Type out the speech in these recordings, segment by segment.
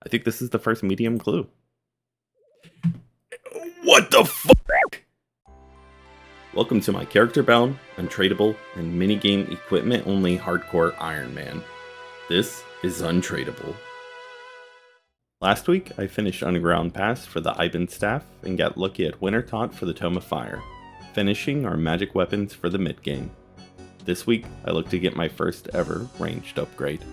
I think this is the first medium clue. What the fuck? Welcome to my character-bound, untradeable, and minigame equipment-only hardcore Ironman. This is Untradeable. Last week, I finished Underground Pass for the Ivan staff and got lucky at Winter Taunt for the Tome of Fire, finishing our magic weapons for the mid-game. This week, I look to get my first ever ranged upgrade.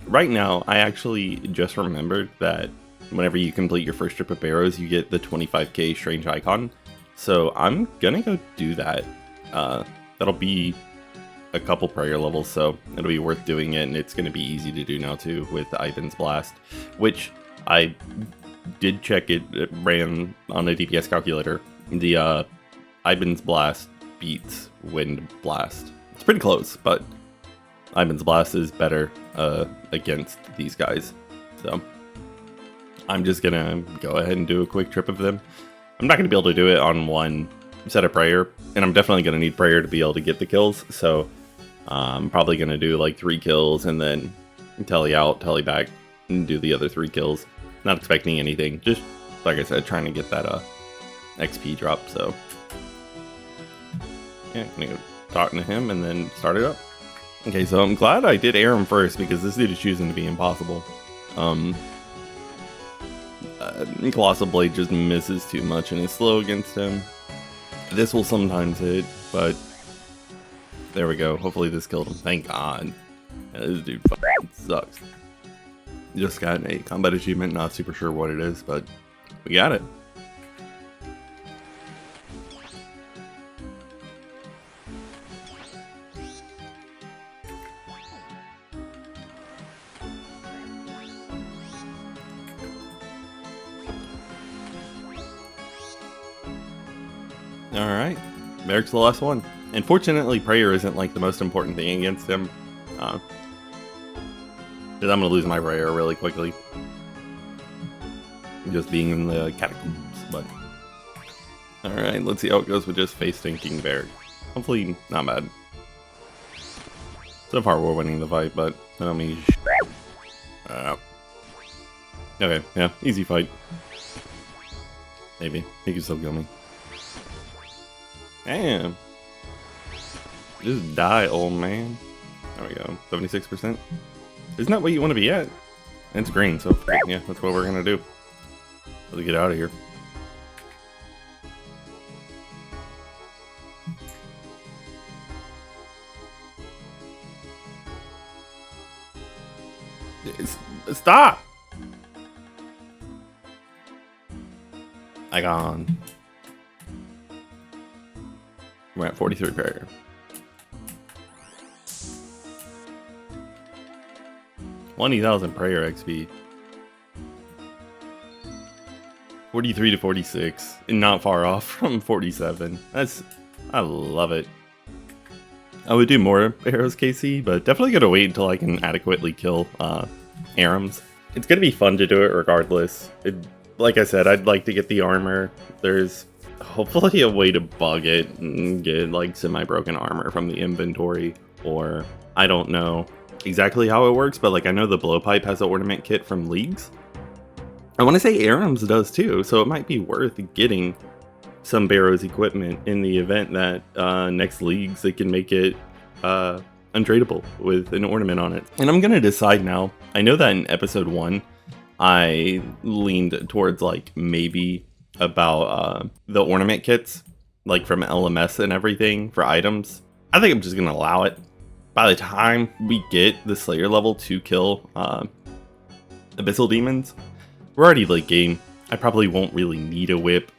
Right now, I actually just remembered that whenever you complete your first trip of Barrows, you get the 25k strange icon. So I'm gonna go do that. That'll be a couple prayer levels, so it'll be worth doing it, and it's gonna be easy to do now too with Ivan's Blast, which I did check it ran on a DPS calculator. The Ivan's Blast beats Wind Blast. It's pretty close, but Ivan's Blast is better against these guys. So I'm just gonna go ahead and do a quick trip of them. I'm not gonna be able to do it on one set of prayer, and I'm definitely gonna need prayer to be able to get the kills. So I'm probably gonna do like 3 kills and then telly out, telly back, and do the other 3 kills. Not expecting anything, just like I said, trying to get that XP drop. So yeah, I'm gonna go talking to him and then start it up. Okay, so I'm glad I did air him first because this dude is choosing to be impossible. Colossal Blade just misses too much and is slow against him. This will sometimes hit, but there we go. Hopefully this killed him. Thank God. Yeah, this dude fucking sucks. Just got a combat achievement, not super sure what it is, but we got it. Alright, Merrick's the last one. Unfortunately, prayer isn't like the most important thing against him. Because I'm going to lose my prayer really quickly. Just being in the catacombs, but... Alright, let's see how it goes with just face-tanking King Barrick. Hopefully, not bad. So far, we're winning the fight, but I don't mean okay, yeah, easy fight. Maybe. He can still kill me. Damn. Just die, old man. There we go. 76%. Isn't that what you want to be at? And it's green, so yeah, that's what we're gonna do. Let's get out of here. Stop! I gone. We're at 43 prayer. 20,000 prayer XP. 43 to 46, and not far off from 47. I love it. I would do more Barrows KC, but definitely gonna wait until I can adequately kill Arams. It's gonna be fun to do it regardless. Like I said, I'd like to get the armor. There's hopefully a way to bug it and get like semi-broken armor from the inventory, or I don't know exactly how it works, but like I know the blowpipe has an ornament kit from Leagues. I want to say Arams does too, so it might be worth getting some Barrows equipment in the event that next Leagues they can make it untradeable with an ornament on it. And I'm gonna decide now. I know that in episode 1 I leaned towards like maybe about the ornament kits, like from LMS and everything for items. I think I'm just gonna allow it. By the time we get the Slayer level to kill Abyssal Demons, we're already late game. I probably won't really need a whip,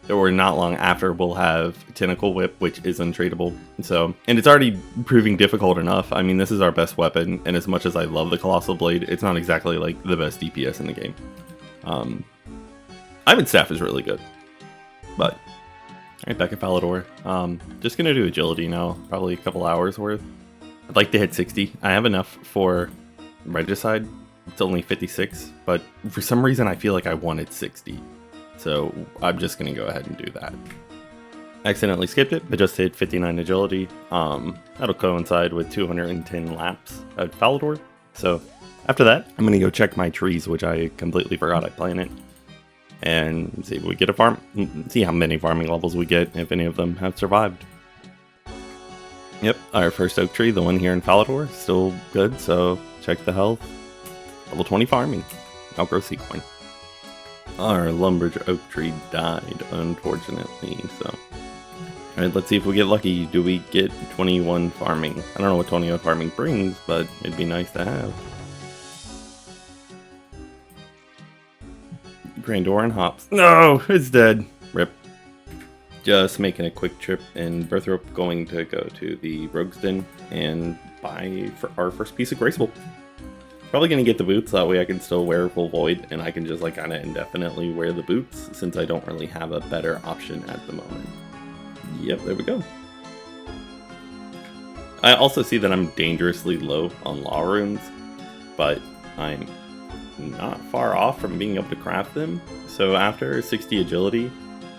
or not long after we'll have Tentacle Whip, which is untradeable. So, and it's already proving difficult enough. I mean, this is our best weapon, and as much as I love the Colossal Blade, it's not exactly like the best DPS in the game. Ivan's staff is really good, but alright, back at Falador. Just gonna do agility now, probably a couple hours worth. I'd like to hit 60. I have enough for Regicide. It's only 56, but for some reason I feel like I wanted 60. So I'm just gonna go ahead and do that. Accidentally skipped it, but just hit 59 agility. That'll coincide with 210 laps at Falador. So after that, I'm gonna go check my trees, which I completely forgot I planted, and see if we get a farm. See how many farming levels we get, if any of them have survived. Yep, our first oak tree, the one here in Falador, still good. So check the health. Level 20 farming. Now grow seed coin. Our Lumbridge oak tree died, unfortunately. So, all right, let's see if we get lucky. Do we get 21 farming? I don't know what 21 farming brings, but it'd be nice to have. Grandor and hops. No, it's dead. Rip. Just making a quick trip in Birthrope, going to go to the Rogue's Den and buy for our first piece of Graceful. Probably gonna get the boots, that way I can still wear Full Void and I can just like kind of indefinitely wear the boots since I don't really have a better option at the moment. Yep, there we go. I also see that I'm dangerously low on Law Runes, but I'm not far off from being able to craft them. So after 60 agility,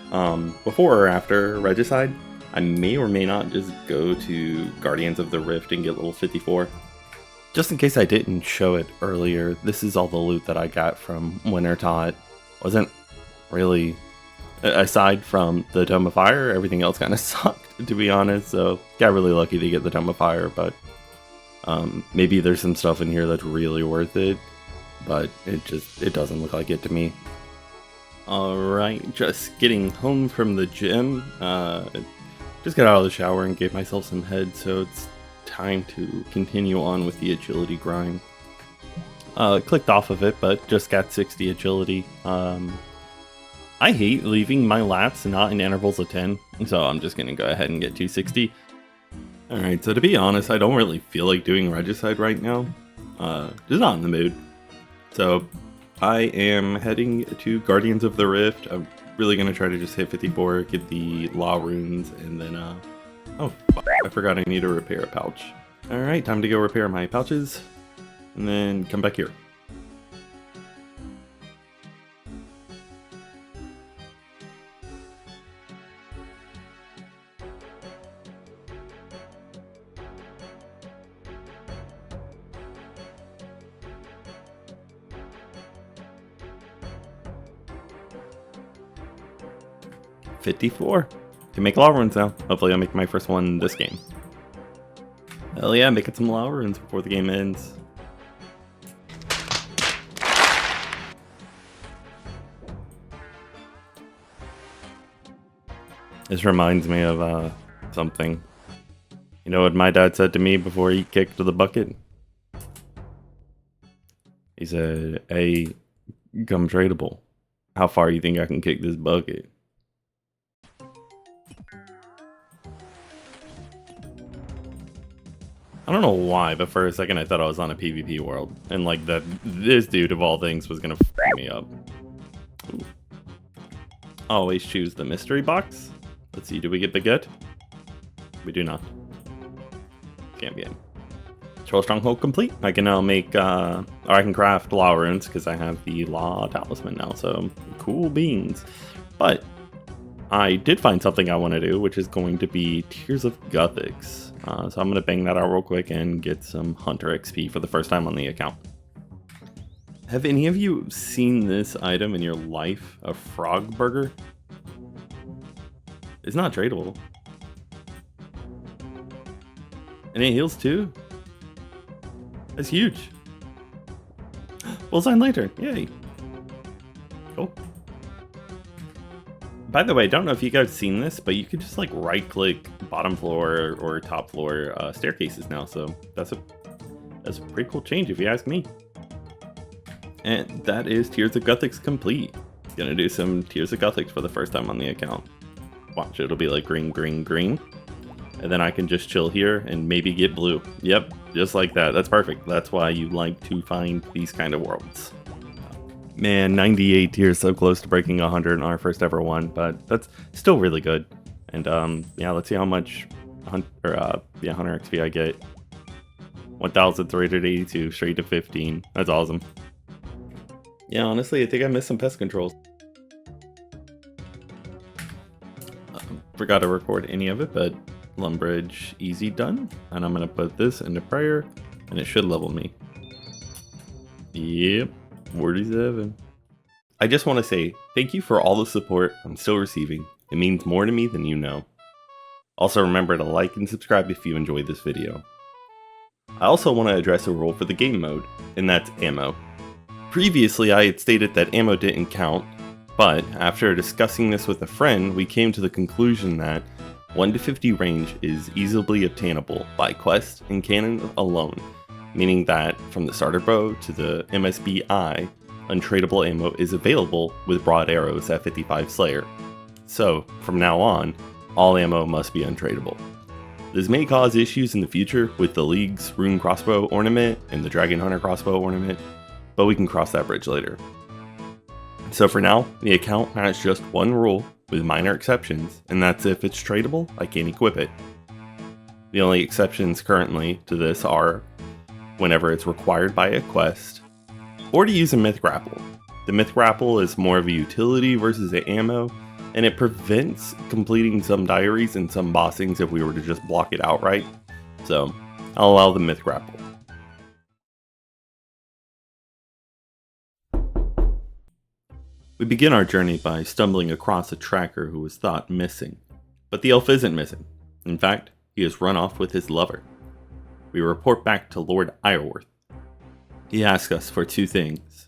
before or after Regicide, I may or may not just go to Guardians of the Rift and get level 54. Just in case I didn't show it earlier, this is all the loot that I got from Wintertot. Wasn't really, aside from the Dome of Fire, everything else kind of sucked, to be honest. So got really lucky to get the Dome of Fire, but maybe there's some stuff in here that's really worth it, but it doesn't look like it to me. Alright, just getting home from the gym. Just got out of the shower and gave myself some head, so it's time to continue on with the agility grind. Clicked off of it, but just got 60 agility. I hate leaving my laps not in intervals of 10, so I'm just gonna go ahead and get 260. Alright, so to be honest, I don't really feel like doing Regicide right now. Just not in the mood. So I am heading to Guardians of the Rift. I'm really gonna try to just hit 54, get the Law Runes, and then oh, I forgot I need to repair a pouch. Alright, time to go repair my pouches, and then come back here. $54. Can make Law Runes now. Hopefully I'll make my first one this game. Hell yeah, making some Law Runes before the game ends. This reminds me of something. You know what my dad said to me before he kicked the bucket? He said, "Hey, come tradable. How far you think I can kick this bucket?" I don't know why, but for a second I thought I was on a PvP world, and like that this dude of all things was gonna f me up. Ooh. Always choose the mystery box. Let's see, do we get Baguette? We do not. Can't be in. Troll Stronghold complete. I can now make, or I can craft Law Runes because I have the Law Talisman now, so cool beans. But I did find something I want to do, which is going to be Tears of Guthix. So I'm going to bang that out real quick and get some Hunter XP for the first time on the account. Have any of you seen this item in your life? A frog burger? It's not tradable. And it heals too? That's huge. Bullseye Lantern, yay. Cool. By the way, I don't know if you guys have seen this, but you can just like right click bottom floor or top floor staircases now. So that's a pretty cool change if you ask me. And that is Tears of Guthix complete. Gonna do some Tears of Guthix for the first time on the account. Watch, it'll be like green, green, green. And then I can just chill here and maybe get blue. Yep, just like that. That's perfect. That's why you like to find these kind of worlds. Man, 98 tears, so close to breaking 100 in our first ever one, but that's still really good. And yeah, let's see how much Hunter XP I get. 1,382 straight to 15. That's awesome. Yeah, honestly, I think I missed some pest controls. Forgot to record any of it, but Lumbridge easy done. And I'm gonna put this into prayer, and it should level me. Yep, 47. I just want to say thank you for all the support I'm still receiving. It means more to me than you know. Also remember to like and subscribe if you enjoyed this video. I also want to address a rule for the game mode, and that's ammo. Previously I had stated that ammo didn't count, but after discussing this with a friend, we came to the conclusion that 1 to 50 range is easily obtainable by quest and cannon alone, meaning that from the starter bow to the MSBI, untradeable ammo is available with broad arrows at 55 Slayer. So, from now on, all ammo must be untradeable. This may cause issues in the future with the League's Rune Crossbow ornament and the Dragon Hunter Crossbow ornament, but we can cross that bridge later. So for now, the account has just one rule with minor exceptions, and that's if it's tradable, I can't equip it. The only exceptions currently to this are whenever it's required by a quest, or to use a myth grapple. The myth grapple is more of a utility versus an ammo, and it prevents completing some diaries and some bossings if we were to just block it outright, so I'll allow the myth grapple. We begin our journey by stumbling across a tracker who was thought missing, but the elf isn't missing. In fact, he has run off with his lover. We report back to Lord Ironworth. He asks us for two things: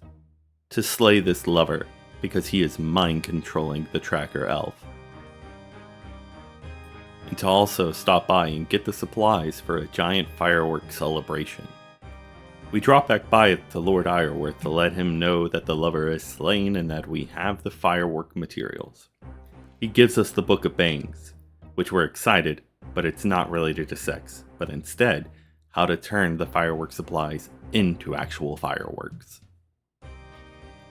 to slay this lover, because he is mind controlling the tracker elf, and to also stop by and get the supplies for a giant firework celebration. We drop back by to Lord Ironworth to let him know that the lover is slain and that we have the firework materials. He gives us the Book of Bangs, which we're excited, but it's not related to sex, but instead how to turn the firework supplies into actual fireworks.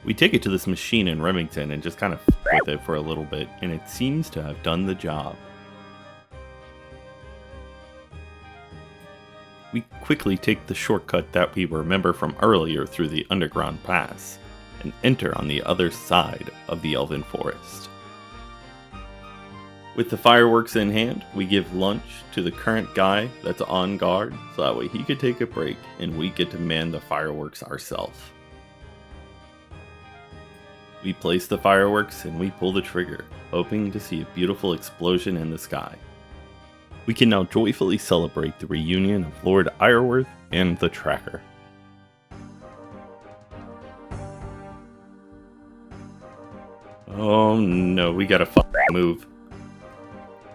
We take it to this machine in Remington and just kind of f with it for a little bit, and it seems to have done the job. We quickly take the shortcut that we remember from earlier through the underground pass, and enter on the other side of the Elven Forest. With the fireworks in hand, we give lunch to the current guy that's on guard, so that way he could take a break and we get to man the fireworks ourselves. We place the fireworks and we pull the trigger, hoping to see a beautiful explosion in the sky. We can now joyfully celebrate the reunion of Lord Ironworth and the tracker. Oh no, we gotta move.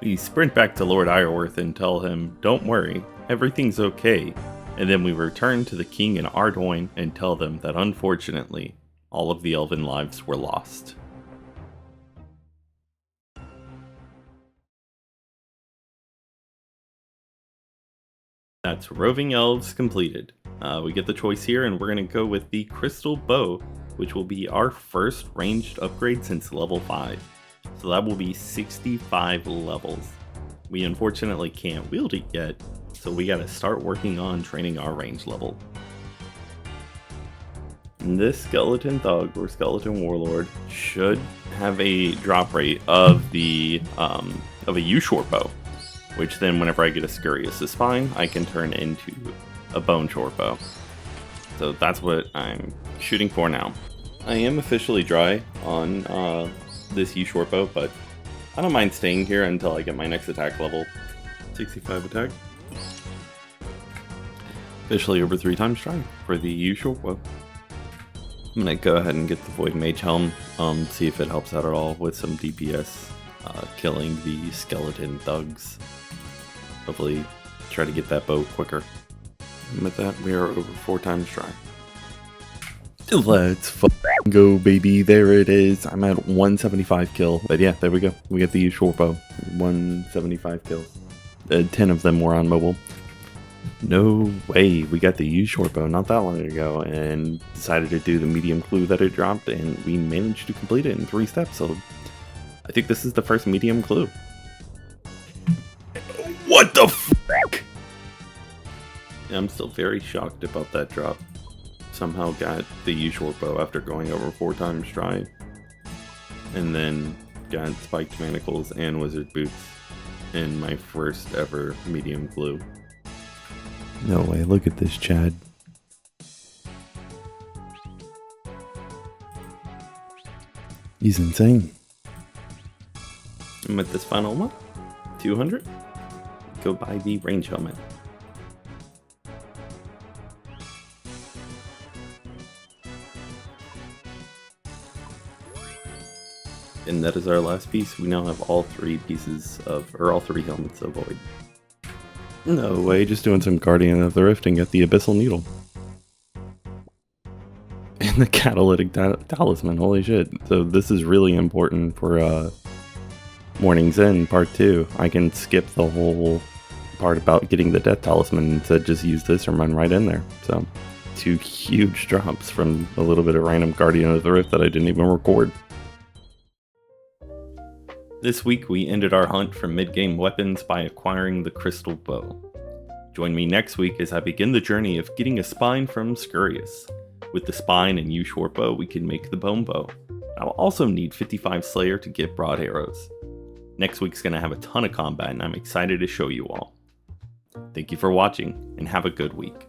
We sprint back to Lord Ironworth and tell him, don't worry, everything's okay, and then we return to the king and Ardoin and tell them that unfortunately, all of the elven lives were lost. That's Roving Elves completed. We get the choice here, and we're going to go with the Crystal Bow, which will be our first ranged upgrade since level 5. So that will be 65 levels. We unfortunately can't wield it yet, so we got to start working on training our range level. And this Skeleton Thug or Skeleton Warlord should have a drop rate of the of a U-short bow, which then whenever I get a Scurious' Spine, I can turn into a Bone Short Bow. So that's what I'm shooting for now. I am officially dry on this U-short bow, but I don't mind staying here until I get my next attack level. 65 attack. Officially over 3 times dry for the U-short bow. I'm gonna go ahead and get the Void Mage Helm, see if it helps out at all with some DPS, killing the Skeleton Thugs. Hopefully try to get that bow quicker. And with that, we are over 4 times dry. Let's go, baby. There it is. I'm at 175 kill. But yeah, there we go. We got the U-short bow. 175 kills. 10 of them were on mobile. No way. We got the U-short bow not that long ago and decided to do the medium clue that it dropped, and we managed to complete it in 3 steps. So I think this is the first medium clue. What the fuck? Yeah, I'm still very shocked about that drop. Somehow got the U-short bow after going over 4 times dry, and then got spiked manacles and wizard boots in my first ever medium clue. No way, look at this, Chad. He's insane. And with this final one, 200, go buy the range helmet. And that is our last piece. We now have all three helmets of Void. No way, just doing some Guardian of the Rift and get the Abyssal Needle. And the Catalytic Talisman, holy shit. So this is really important for Morning's End Part 2. I can skip the whole part about getting the Death Talisman and instead just use this and run right in there. So, 2 huge drops from a little bit of random Guardian of the Rift that I didn't even record. This week we ended our hunt for mid-game weapons by acquiring the Crystal Bow. Join me next week as I begin the journey of getting a spine from Scurious. With the spine and U short bow, we can make the bone bow. I'll also need 55 Slayer to get broad arrows. Next week's gonna have a ton of combat and I'm excited to show you all. Thank you for watching and have a good week.